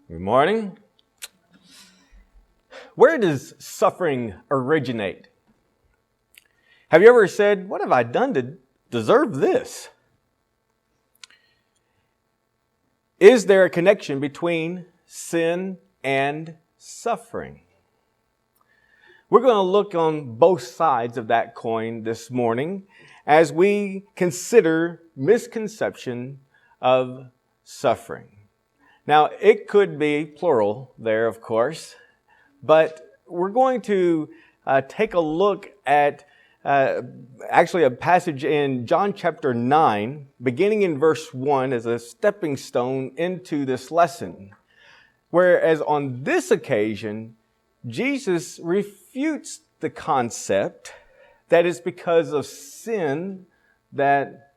Good morning. Where does suffering originate? Have you ever said, what have I done to deserve this? Is there a connection between sin and suffering? We're going to look on both sides of that coin this morning as we consider misconception of suffering. Now, it could be plural there, of course, but we're going to take a look at actually a passage in John chapter 9, beginning in verse 1 as a stepping stone into this lesson. Whereas on this occasion, Jesus refutes the concept that it's because of sin that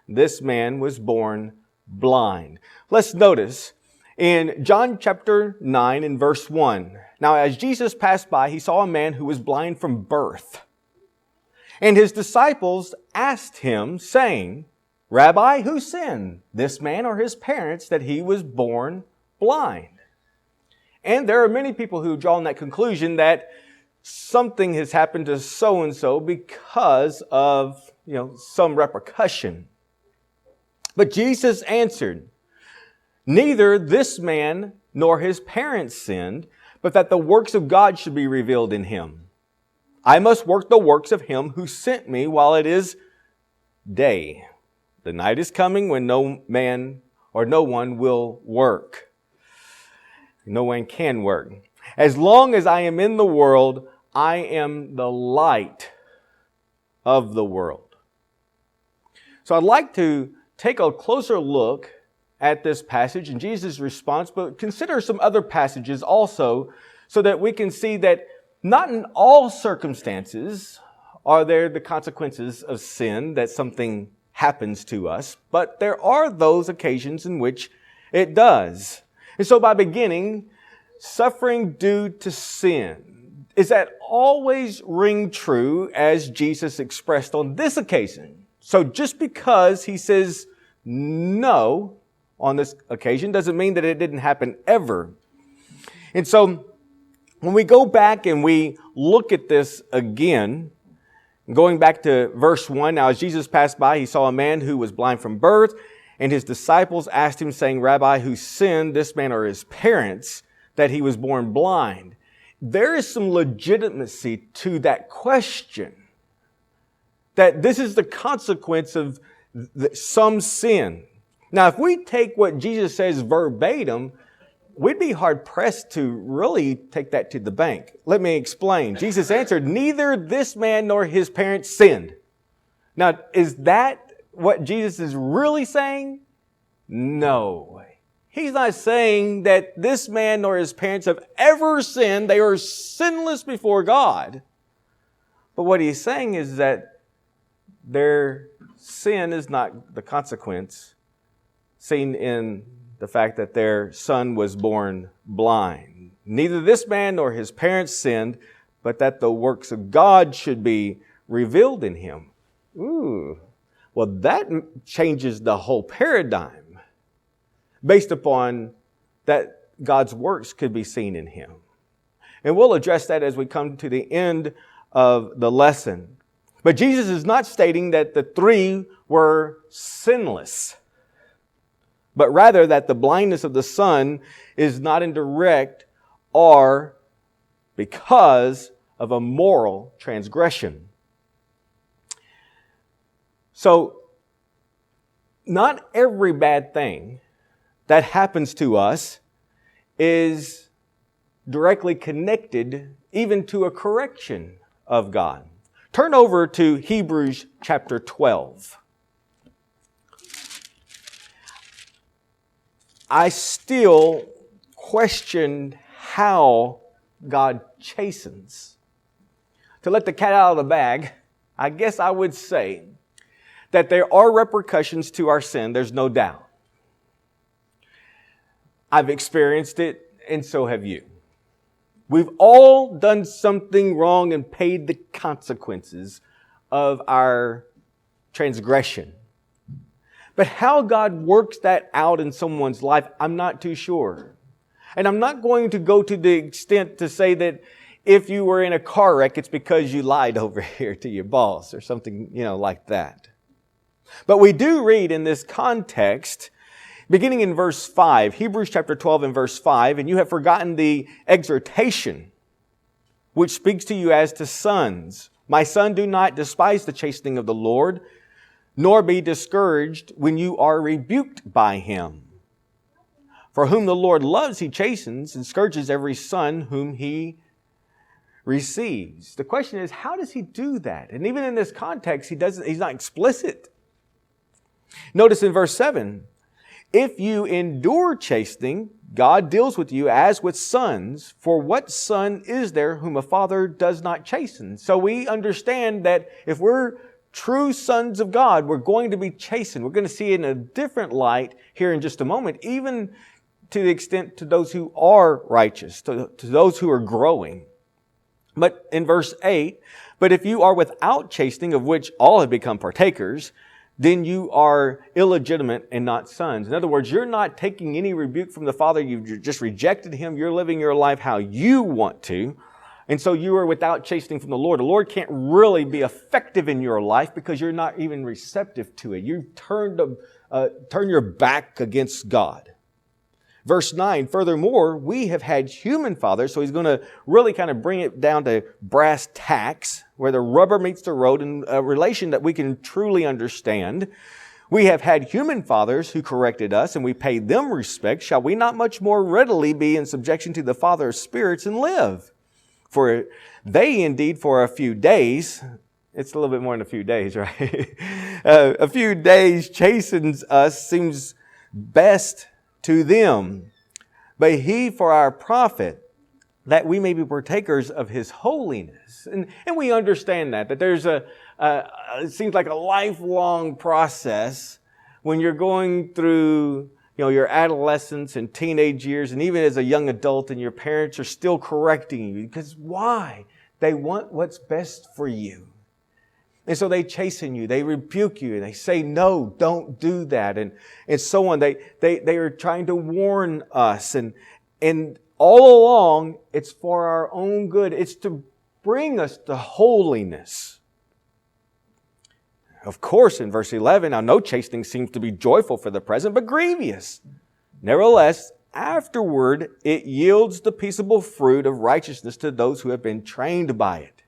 this man was born blind. Let's notice in John chapter 9 in verse 1. Now, as Jesus passed by, he saw a man who was blind from birth. And his disciples asked him, saying, Rabbi, who sinned, this man or his parents, that he was born blind? And there are many people who draw that conclusion that something has happened to so-and-so because of, some repercussion. But Jesus answered, neither this man nor his parents sinned, but that the works of God should be revealed in him. I must work the works of him who sent me while it is day. The night is coming when no man or no one will work. No one can work. As long as I am in the world, I am the light of the world. So I'd like to take a closer look at this passage and Jesus' response, but consider some other passages also so that we can see that not in all circumstances are there the consequences of sin, that something happens to us, but there are those occasions in which it does. And so by beginning, suffering due to sin, is that always ring true as Jesus expressed on this occasion? So just because he says no on this occasion doesn't mean that it didn't happen ever. And so when we go back and we look at this again, going back to verse 1, now as Jesus passed by, he saw a man who was blind from birth, and his disciples asked him, saying, Rabbi, who sinned, this man or his parents, that he was born blind? There is some legitimacy to that question, that this is the consequence of some sin. Now, if we take what Jesus says verbatim, we'd be hard-pressed to really take that to the bank. Let me explain. Jesus answered, neither this man nor his parents sinned. Now, is that what Jesus is really saying? No. He's not saying that this man nor his parents have ever sinned. They are sinless before God. But what he's saying is that their sin is not the consequence seen in the fact that their son was born blind. Neither this man nor his parents sinned, but that the works of God should be revealed in him. Ooh. Well, that changes the whole paradigm based upon that God's works could be seen in him. And we'll address that as we come to the end of the lesson. But Jesus is not stating that the three were sinless, but rather that the blindness of the son is not indirect or because of a moral transgression. So, not every bad thing that happens to us is directly connected even to a correction of God. Turn over to Hebrews chapter 12. I still question how God chastens. To let the cat out of the bag, I guess I would say that there are repercussions to our sin, there's no doubt. I've experienced it, and so have you. We've all done something wrong and paid the consequences of our transgression. But how God works that out in someone's life, I'm not too sure. And I'm not going to go to the extent to say that if you were in a car wreck, it's because you lied over here to your boss or something, like that. But we do read in this context, beginning in verse 5, Hebrews chapter 12 and verse 5, and you have forgotten the exhortation which speaks to you as to sons. My son, do not despise the chastening of the Lord, nor be discouraged when you are rebuked by him. For whom the Lord loves, he chastens and scourges every son whom he receives. The question is, how does he do that? And even in this context, he's not explicit. Notice in verse 7, if you endure chastening, God deals with you as with sons, for what son is there whom a father does not chasten? So we understand that if we're true sons of God, we're going to be chastened. We're going to see it in a different light here in just a moment, even to the extent to those who are righteous, to those who are growing. But in verse 8, but if you are without chastening, of which all have become partakers, then you are illegitimate and not sons. In other words, you're not taking any rebuke from the Father. You've just rejected Him. You're living your life how you want to. And so you are without chastening from the Lord. The Lord can't really be effective in your life because you're not even receptive to it. You've turned your back against God. Verse 9, furthermore, we have had human fathers. So he's going to really kind of bring it down to brass tacks, where the rubber meets the road in a relation that we can truly understand. We have had human fathers who corrected us, and we paid them respect. Shall we not much more readily be in subjection to the Father of spirits and live? For they indeed for a few days, it's a little bit more than a few days, right? A few days chastens us seems best to them, but He for our profit, that we may be partakers of His holiness. And we understand that there's it seems like a lifelong process when you're going through, your adolescence and teenage years, and even as a young adult, and your parents are still correcting you. Because why? They want what's best for you. And so they chasten you, they rebuke you, and they say, no, don't do that, and so on. They are trying to warn us, and all along, it's for our own good. It's to bring us to holiness. Of course, in verse 11, now no chastening seems to be joyful for the present, but grievous. Nevertheless, afterward, it yields the peaceable fruit of righteousness to those who have been trained by it.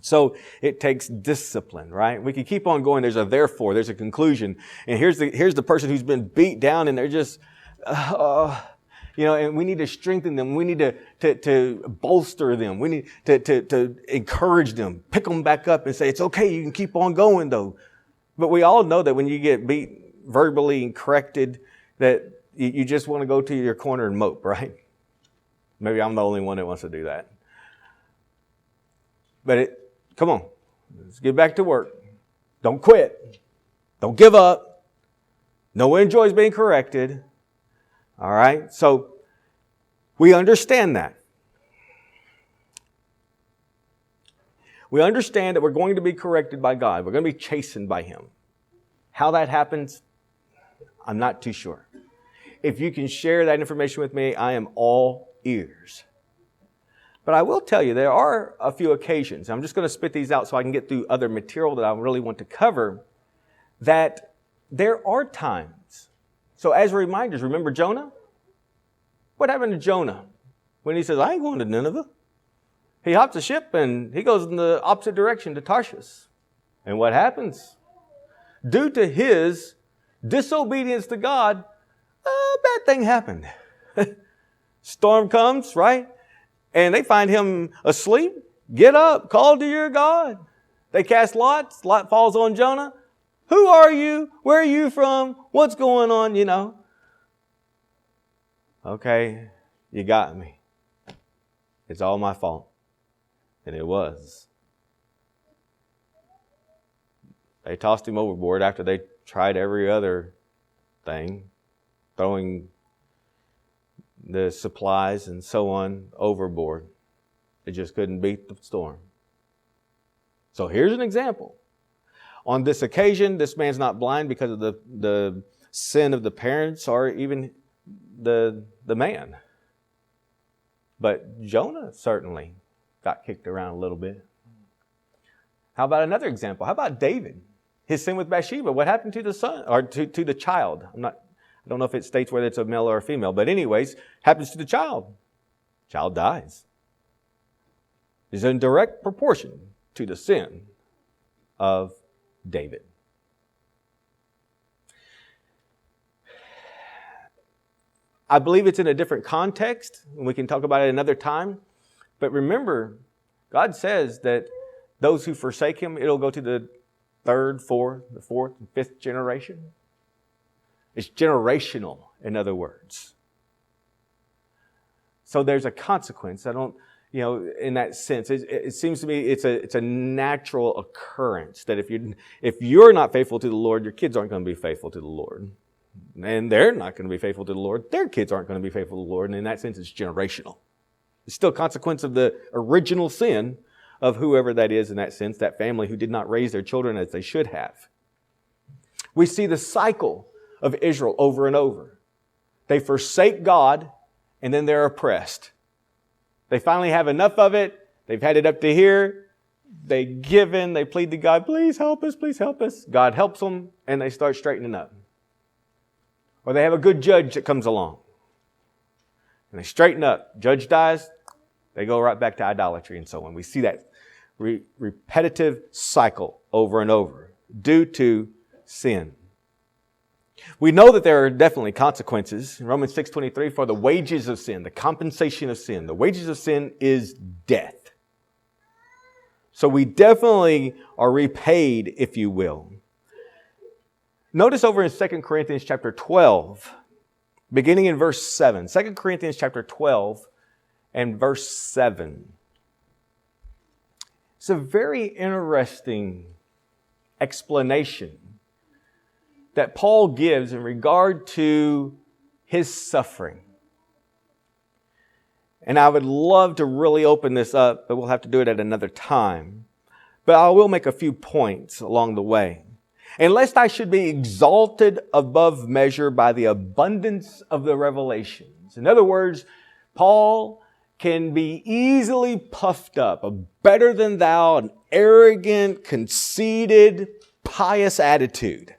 So it takes discipline, right? We can keep on going. There's a therefore, there's a conclusion. And here's the person who's been beat down, and they're just, and we need to strengthen them. We need to bolster them. We need to encourage them, pick them back up and say, it's okay. You can keep on going though. But we all know that when you get beat verbally and corrected, that you just want to go to your corner and mope, right? Maybe I'm the only one that wants to do that. But come on, let's get back to work. Don't quit. Don't give up. No one enjoys being corrected. All right? So we understand that. We understand that we're going to be corrected by God. We're going to be chastened by Him. How that happens, I'm not too sure. If you can share that information with me, I am all ears. But I will tell you, there are a few occasions, I'm just going to spit these out so I can get through other material that I really want to cover, that there are times. So as reminders, remember Jonah? What happened to Jonah when he says, I ain't going to Nineveh? He hops a ship and he goes in the opposite direction to Tarshish. And what happens? Due to his disobedience to God, a bad thing happened. Storm comes, right? And they find him asleep. Get up, call to your God. They cast lots. Lot falls on Jonah. Who are you? Where are you from? What's going on, Okay, you got me. It's all my fault. And it was. They tossed him overboard after they tried every other thing, throwing the supplies and so on overboard. It just couldn't beat the storm. So here's an example. On this occasion, this man's not blind because of the sin of the parents or even the man. But Jonah certainly got kicked around a little bit. How about another example? How about David? His sin with Bathsheba. What happened to the son or to the child? I don't know if it states whether it's a male or a female, but anyways, happens to the child. Child dies. Is in direct proportion to the sin of David. I believe it's in a different context, and we can talk about it another time. But remember, God says that those who forsake Him, it'll go to the third, fourth, and fifth generation. It's generational, in other words. So there's a consequence. In that sense, it seems to me it's a natural occurrence that if you're not faithful to the Lord, your kids aren't going to be faithful to the Lord. And they're not going to be faithful to the Lord. Their kids aren't going to be faithful to the Lord. And in that sense, it's generational. It's still a consequence of the original sin of whoever that is in that sense, that family who did not raise their children as they should have. We see the cycle of Israel over and over. They forsake God, and then they're oppressed. They finally have enough of it. They've had it up to here. They give in. They plead to God, please help us, please help us. God helps them, and they start straightening up. Or they have a good judge that comes along. And they straighten up. Judge dies, they go right back to idolatry and so on. We see that repetitive cycle over and over due to sin. We know that there are definitely consequences. In Romans 6:23, for the wages of sin, the compensation of sin. The wages of sin is death. So we definitely are repaid, if you will. Notice over in 2 Corinthians chapter 12, beginning in verse 7. 2 Corinthians chapter 12 and verse 7. It's a very interesting explanation that Paul gives in regard to his suffering. And I would love to really open this up, but we'll have to do it at another time. But I will make a few points along the way. And lest I should be exalted above measure by the abundance of the revelations. In other words, Paul can be easily puffed up, a better than thou, an arrogant, conceited, pious attitude.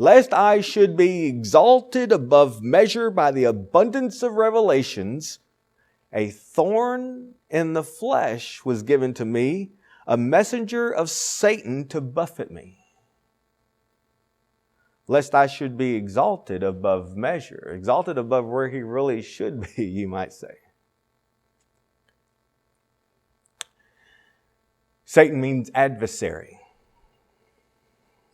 Lest I should be exalted above measure by the abundance of revelations, a thorn in the flesh was given to me, a messenger of Satan to buffet me. Lest I should be exalted above measure, exalted above where he really should be, you might say. Satan means adversary.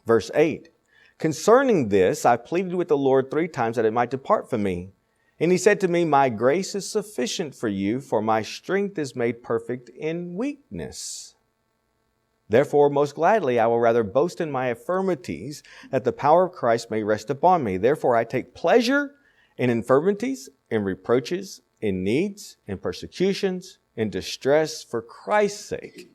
Verse 8. Concerning this, I pleaded with the Lord 3 times that it might depart from me. And He said to me, my grace is sufficient for you, for my strength is made perfect in weakness. Therefore, most gladly, I will rather boast in my infirmities, that the power of Christ may rest upon me. Therefore, I take pleasure in infirmities, in reproaches, in needs, in persecutions, in distress, for Christ's sake.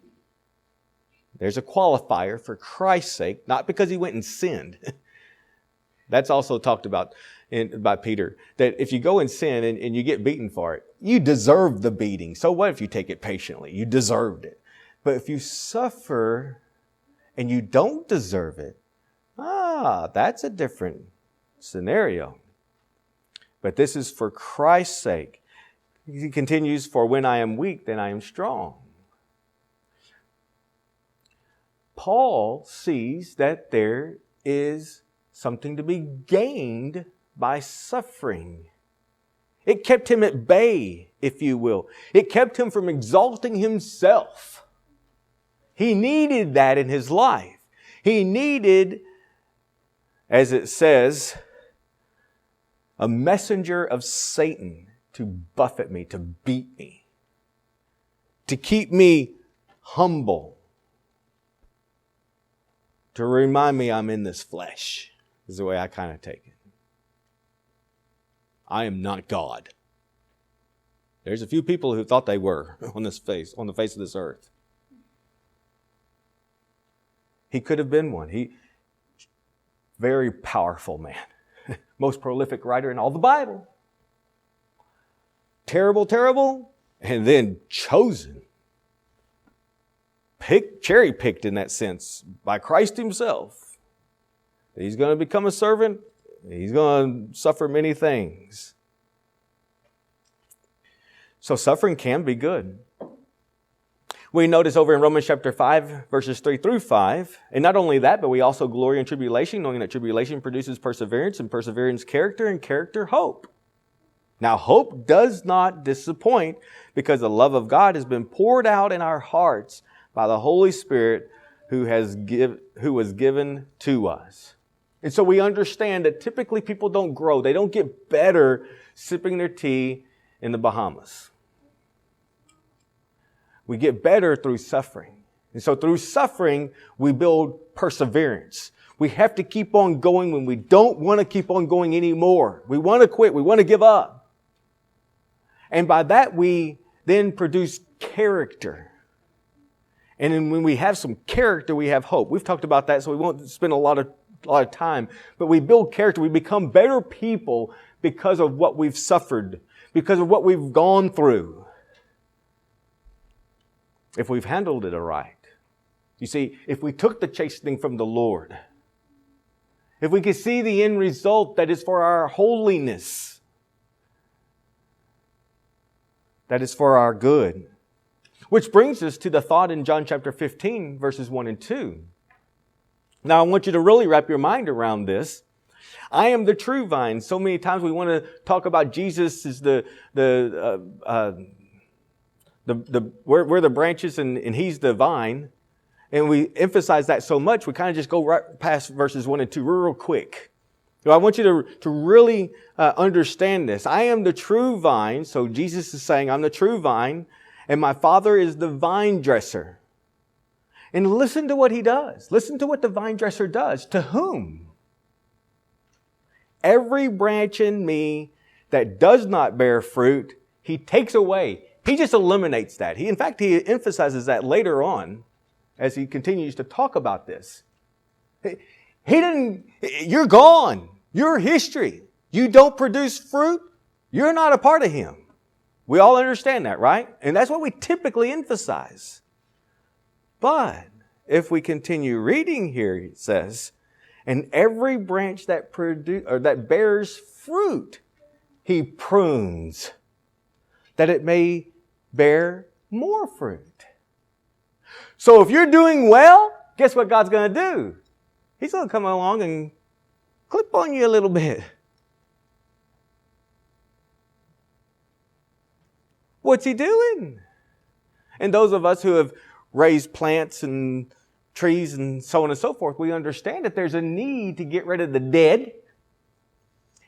There's a qualifier, for Christ's sake, not because he went and sinned. That's also talked about by Peter, that if you go and sin and you get beaten for it, you deserve the beating. So what if you take it patiently? You deserved it. But if you suffer and you don't deserve it, that's a different scenario. But this is for Christ's sake. He continues, for when I am weak, then I am strong. Paul sees that there is something to be gained by suffering. It kept him at bay, if you will. It kept him from exalting himself. He needed that in his life. He needed, as it says, a messenger of Satan to buffet me, to beat me, to keep me humble, to remind me I'm in this flesh, is the way I kind of take it. I am not God. There's a few people who thought they were on the face of this earth. He could have been one. Very powerful man. Most prolific writer in all the Bible. terrible, terrible, and then chosen. Cherry-picked in that sense by Christ himself. He's going to become a servant. He's going to suffer many things. So suffering can be good. We notice over in Romans chapter 5, verses 3 through 5, and not only that, but we also glory in tribulation, knowing that tribulation produces perseverance, and perseverance character, and character hope. Now hope does not disappoint, because the love of God has been poured out in our hearts by the Holy Spirit who was given to us. And so we understand that typically people don't grow. They don't get better sipping their tea in the Bahamas. We get better through suffering. And so through suffering, we build perseverance. We have to keep on going when we don't want to keep on going anymore. We want to quit. We want to give up. And by that, we then produce character. And then when we have some character, we have hope. We've talked about that, so we won't spend a lot of time. But we build character. We become better people because of what we've suffered, because of what we've gone through. If we've handled it aright. You see, if we took the chastening from the Lord, if we could see the end result that is for our holiness, that is for our good. Which brings us to the thought in John chapter 15, verses 1 and 2. Now, I want you to really wrap your mind around this. I am the true vine. So many times we want to talk about Jesus as we're the branches and He's the vine. And we emphasize that so much, we kind of just go right past verses 1 and 2 real quick. So I want you to really understand this. I am the true vine. So Jesus is saying, I'm the true vine. And my Father is the vine dresser. And listen to what He does. Listen to what the vine dresser does. To whom? Every branch in me that does not bear fruit, He takes away. He just eliminates that. In fact, He emphasizes that later on as He continues to talk about this. You're gone. You're history. You don't produce fruit. You're not a part of Him. We all understand that, right? And that's what we typically emphasize. But if we continue reading here, it says, and every branch that bears fruit, He prunes, that it may bear more fruit. So if you're doing well, guess what God's going to do? He's going to come along and clip on you a little bit. What's He doing? And those of us who have raised plants and trees and so on and so forth, we understand that there's a need to get rid of the dead.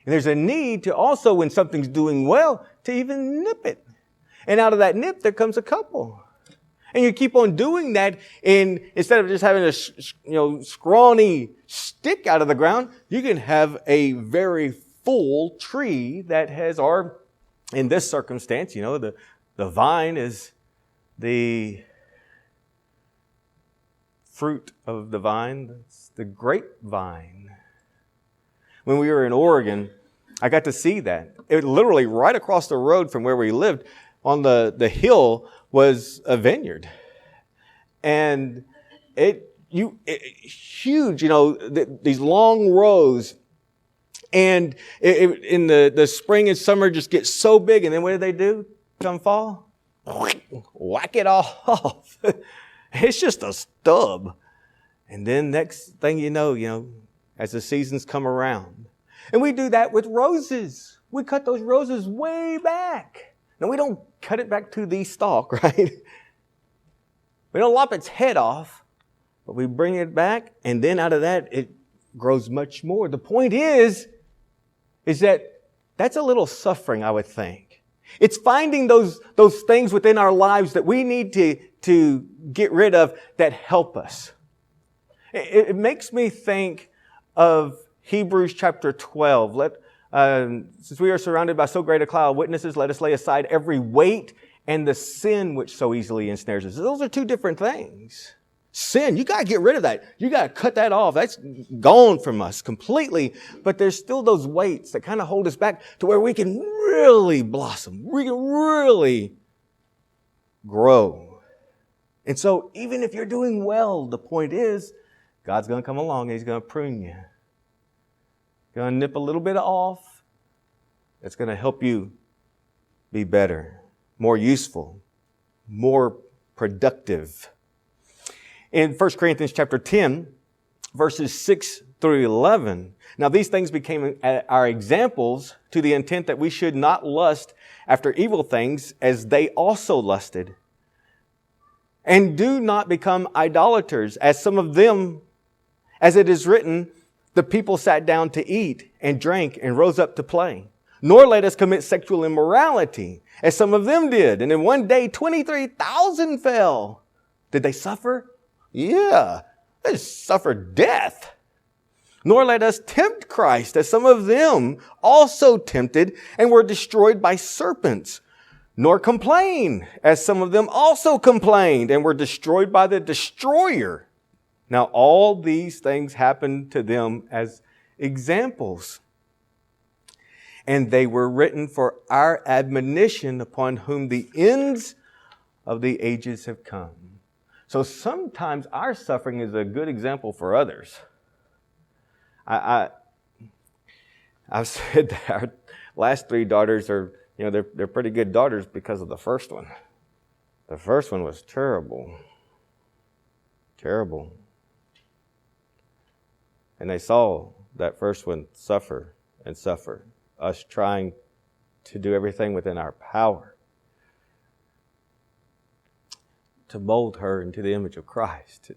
And there's a need to also, when something's doing well, to even nip it. And out of that nip, there comes a couple. And you keep on doing that, and instead of just having a scrawny stick out of the ground, you can have a very full tree that has, or in this circumstance, the vine is the fruit of the vine. That's the grapevine. When we were in Oregon, I got to see that. It literally right across the road from where we lived on the hill was a vineyard. And it huge, these long rows. And in the spring and summer just gets so big. And then what do? Come fall? Whack it off. It's just a stub. And then next thing you know, as the seasons come around. And we do that with roses. We cut those roses way back. Now, we don't cut it back to the stalk, right? We don't lop its head off, but we bring it back, and then out of that, it grows much more. The point is that that's a little suffering, I would think. It's finding those things within our lives that we need to get rid of that help us. It makes me think of Hebrews chapter 12. Since we are surrounded by so great a cloud of witnesses, let us lay aside every weight and the sin which so easily ensnares us. Those are two different things. Sin, you got to get rid of that. You got to cut that off. That's gone from us completely. But there's still those weights that kind of hold us back to where we can really blossom. We can really grow. And so even if you're doing well, the point is, God's going to come along and He's going to prune you. Going to nip a little bit off. It's going to help you be better, more useful, more productive. In 1 Corinthians chapter 10, verses 6 through 11. Now these things became our examples to the intent that we should not lust after evil things as they also lusted. And do not become idolaters, as some of them, as it is written, the people sat down to eat and drank and rose up to play. Nor let us commit sexual immorality, as some of them did. And in one day, 23,000 fell. Did they suffer? Yeah, they suffered death. Nor let us tempt Christ, as some of them also tempted and were destroyed by serpents. Nor complain, as some of them also complained and were destroyed by the destroyer. Now all these things happened to them as examples. And they were written for our admonition, upon whom the ends of the ages have come. So sometimes our suffering is a good example for others. I've said that our last three daughters are, they're pretty good daughters because of the first one. The first one was terrible. Terrible. And they saw that first one suffer and suffer. Us trying to do everything within our power to mold her into the image of Christ.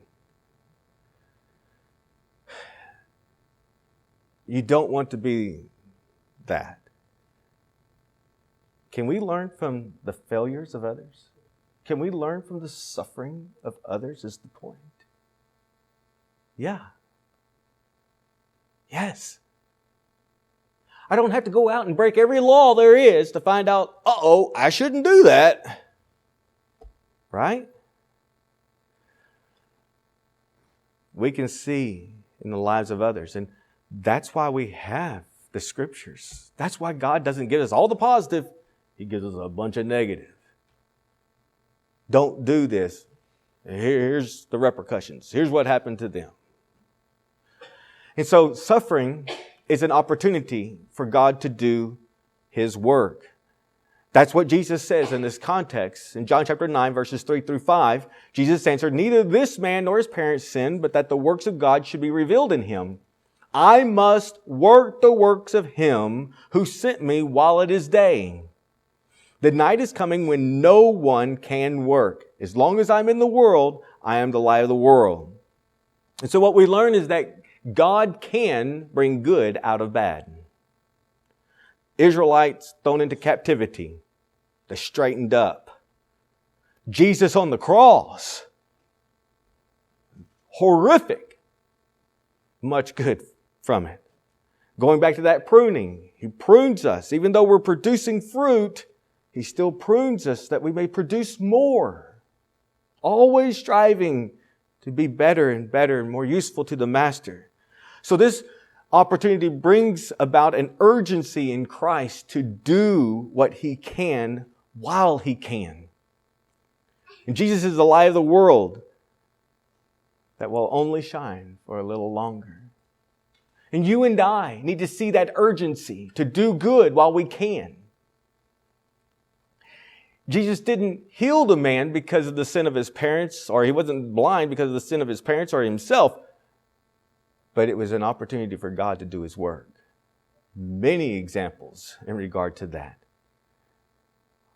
You don't want to be that. Can we learn from the failures of others? Can we learn from the suffering of others is the point. Yeah. Yes. I don't have to go out and break every law there is to find out, I shouldn't do that. Right? We can see in the lives of others. And that's why we have the Scriptures. That's why God doesn't give us all the positive. He gives us a bunch of negative. Don't do this. Here's the repercussions. Here's what happened to them. And so suffering is an opportunity for God to do His work. That's what Jesus says in this context. In John chapter 9, verses 3 through 5, Jesus answered, "Neither this man nor his parents sinned, but that the works of God should be revealed in him. I must work the works of Him who sent me while it is day. The night is coming when no one can work. As long as I'm in the world, I am the light of the world." And so what we learn is that God can bring good out of bad. Israelites thrown into captivity. They straightened up. Jesus on the cross. Horrific. Much good from it. Going back to that pruning. He prunes us. Even though we're producing fruit, He still prunes us that we may produce more. Always striving to be better and more useful to the Master. So this opportunity brings about an urgency in Christ to do what He can while He can. And Jesus is the light of the world that will only shine for a little longer. And you and I need to see that urgency to do good while we can. Jesus didn't heal the man because of the sin of his parents, or He wasn't blind because of the sin of his parents or himself. But it was an opportunity for God to do His work. Many examples in regard to that.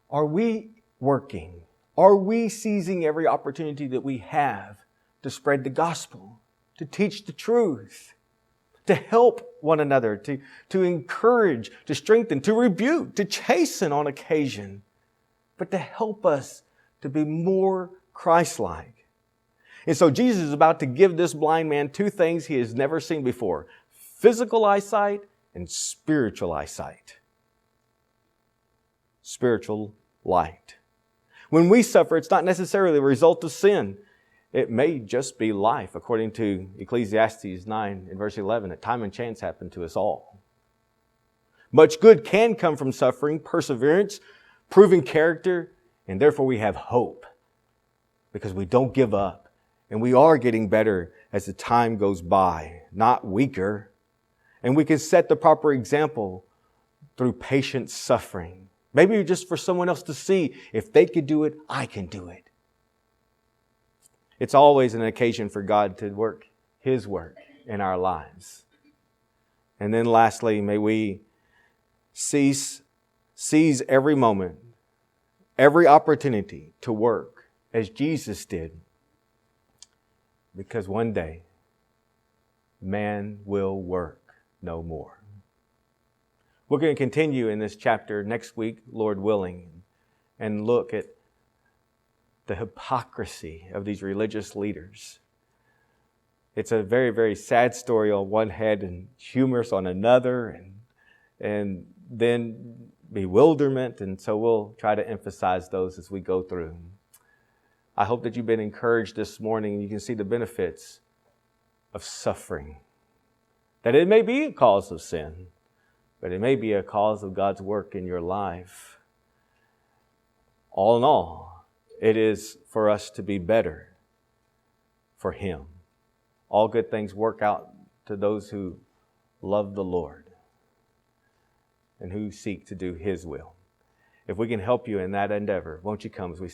Are we working? Are we seizing every opportunity that we have to spread the gospel, to teach the truth, to help one another, to encourage, to strengthen, to rebuke, to chasten on occasion, but to help us to be more Christ-like? And so Jesus is about to give this blind man two things he has never seen before: physical eyesight and spiritual eyesight. Spiritual light. When we suffer, it's not necessarily a result of sin. It may just be life, according to Ecclesiastes 9 and verse 11, that time and chance happen to us all. Much good can come from suffering, perseverance, proven character, and therefore we have hope because we don't give up and we are getting better as the time goes by, not weaker. And we can set the proper example through patient suffering. Maybe just for someone else to see, if they could do it, I can do it. It's always an occasion for God to work His work in our lives. And then lastly, may we seize every moment, every opportunity to work as Jesus did. Because one day, man will work no more. We're going to continue in this chapter next week, Lord willing, and look at the hypocrisy of these religious leaders. It's a very, very sad story on one hand and humorous on another, and then bewilderment. And so we'll try to emphasize those as we go through. I hope that you've been encouraged this morning. You can see the benefits of suffering. That it may be a cause of sin, but it may be a cause of God's work in your life. All in all, it is for us to be better for Him. All good things work out to those who love the Lord and who seek to do His will. If we can help you in that endeavor, won't you come as we